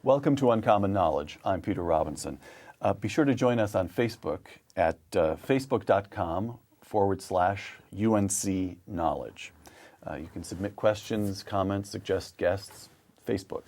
Welcome to Uncommon Knowledge. I'm Peter Robinson. Be sure to join us on Facebook at facebook.com/UNC Knowledge. You can submit questions, comments, suggest guests. Facebook.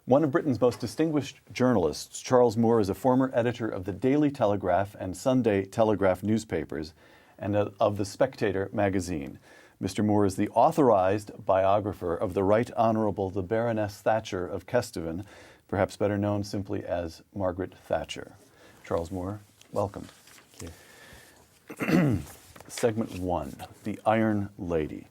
One of Britain's most distinguished journalists, Charles Moore, is a former editor of the Daily Telegraph and Sunday Telegraph newspapers and of the Spectator Magazine. Mr. Moore is the authorized biographer of the Right Honourable the Baroness Thatcher of Kesteven, perhaps better known simply as Margaret Thatcher. Charles Moore, welcome. Thank you. Segment 1, The Iron Lady.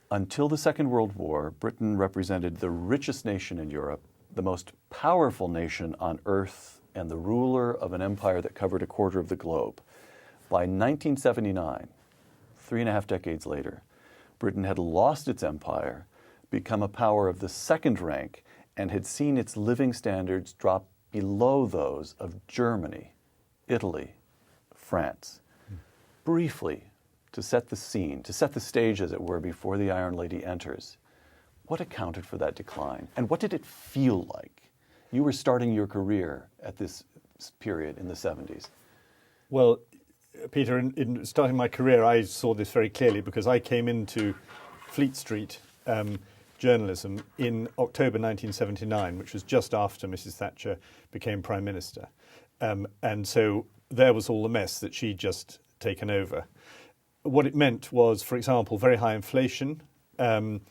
Until the Second World War, Britain represented the richest nation in Europe, the most powerful nation on earth, and the ruler of an empire that covered a quarter of the globe. By 1979, 3.5 decades later, Britain had lost its empire, become a power of the second rank, and had seen its living standards drop below those of Germany, Italy, France. Briefly, to set the scene, to set the stage, as it were, before the Iron Lady enters, what accounted for that decline? And what did it feel like? You were starting your career at this period in the 70s. Well, Peter, in starting my career, I saw this very clearly because I came into Fleet Street journalism in October 1979, which was just after Mrs. Thatcher became Prime Minister. And so there was all the mess that she'd just taken over. What it meant was, for example, very high inflation, and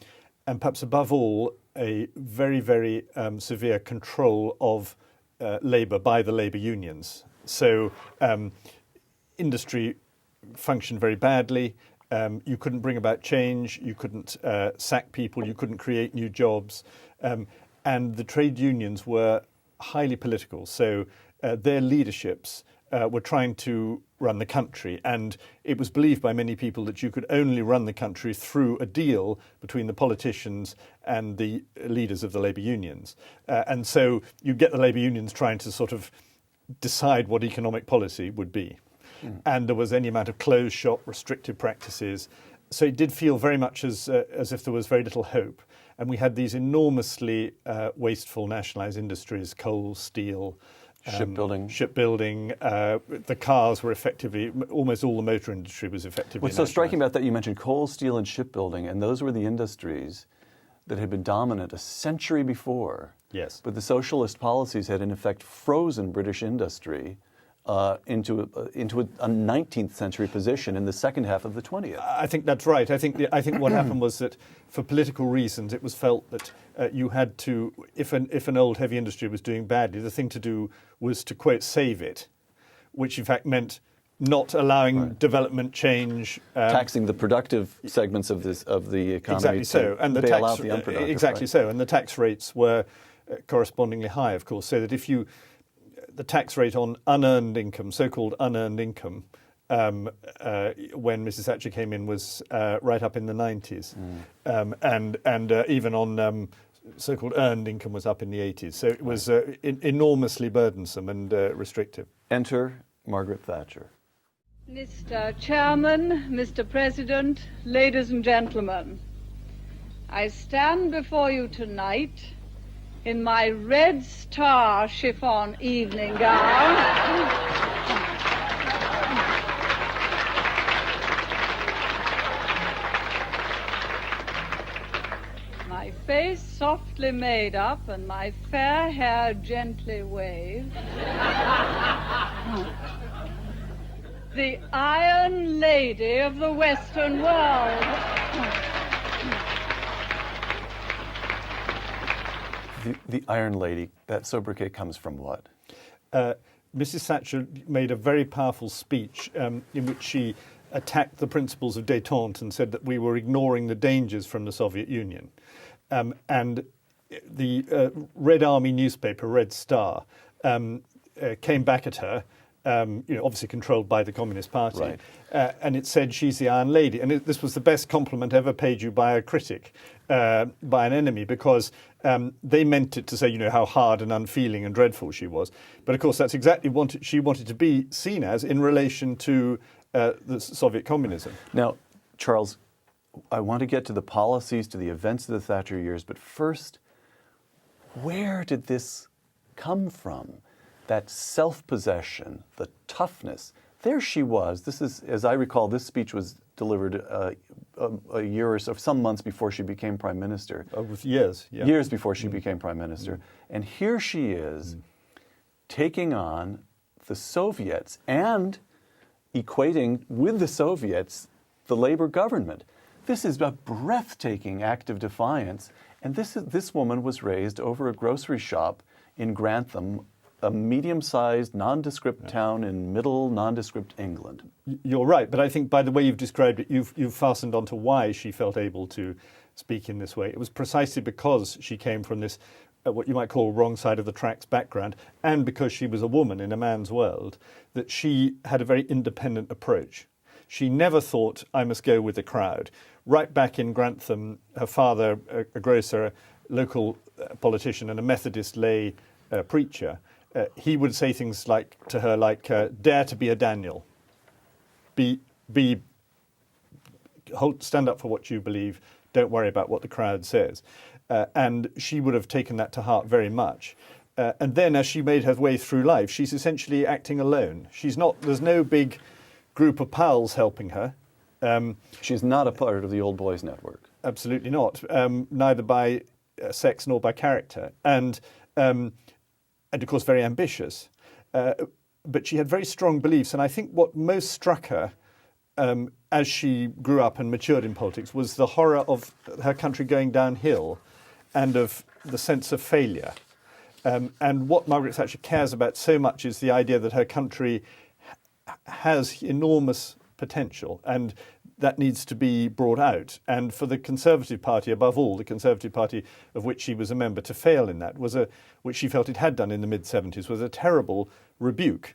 perhaps above all, a very, very severe control of labour by the labour unions. So industry functioned very badly. You couldn't bring about change. You couldn't sack people. You couldn't create new jobs. And the trade unions were highly political. So their leaderships were trying to run the country. And it was believed by many people that you could only run the country through a deal between the politicians and the leaders of the labour unions. And so you get the labour unions trying to sort of decide what economic policy would be. And there was any amount of closed shop, restrictive practices. So it did feel very much as if there was very little hope. And we had these enormously wasteful nationalised industries, coal, steel, shipbuilding. The cars were effectively, almost all the motor industry was effectively What's so striking about that, you mentioned coal, steel, and shipbuilding, and those were the industries that had been dominant a century before. Yes. But the socialist policies had, in effect, frozen British industry into a 19th century position in the second half of the 20th. I think that's right. I think what happened was that for political reasons it was felt that you had to, if an old heavy industry was doing badly, the thing to do was to, quote, save it, which in fact meant not allowing development change, taxing the productive segments of the economy. Exactly so, and the bail tax, out the unproductive. exactly right. so, and the tax rates were correspondingly high, of course, so that if you the tax rate on unearned income, so-called unearned income, when Mrs. Thatcher came in was right up in the 90s. And even on so-called earned income was up in the 80s. So it was enormously burdensome and restrictive. Enter Margaret Thatcher. Mr. Chairman, Mr. President, ladies and gentlemen, I stand before you tonight in my red star chiffon evening gown, my face softly made up and my fair hair gently waved. The Iron Lady of the Western world. The Iron Lady, that sobriquet comes from what? Mrs. Thatcher made a very powerful speech in which she attacked the principles of détente and said that we were ignoring the dangers from the Soviet Union. And the Red Army newspaper, Red Star, came back at her, obviously controlled by the Communist Party, right. And it said she's the Iron Lady. And this was the best compliment ever paid you by a critic, by an enemy, because they meant it to say, how hard and unfeeling and dreadful she was. But of course, that's exactly what she wanted to be seen as in relation to the Soviet communism. Now, Charles, I want to get to the policies, to the events of the Thatcher years, but first, where did this come from? That self-possession, the toughness. There she was. This is, as I recall, this speech was delivered a year or so, some months before she became prime minister. Years, yeah. Years before she became prime minister. And here she is taking on the Soviets and equating with the Soviets the Labour government. This is a breathtaking act of defiance. And this woman was raised over a grocery shop in Grantham, a medium-sized, nondescript town in middle nondescript England. You're right, but I think by the way you've described it, you've fastened onto why she felt able to speak in this way. It was precisely because she came from this, what you might call wrong side of the tracks background, and because she was a woman in a man's world, that she had a very independent approach. She never thought, I must go with the crowd. Right back in Grantham, her father, a grocer, a local politician and a Methodist lay preacher, he would say things to her, dare to be a Daniel. Stand up for what you believe. Don't worry about what the crowd says. And she would have taken that to heart very much. And then as she made her way through life, she's essentially acting alone. There's no big group of pals helping her. She's not a part of the Old Boys Network. Absolutely not. Neither by sex nor by character. And of course very ambitious. But she had very strong beliefs. And I think what most struck her as she grew up and matured in politics was the horror of her country going downhill and of the sense of failure. And what Margaret Thatcher cares about so much is the idea that her country has enormous potential and that needs to be brought out. And for the Conservative Party, above all, the Conservative Party of which she was a member, to fail in that, which she felt it had done in the mid-70s, was a terrible rebuke.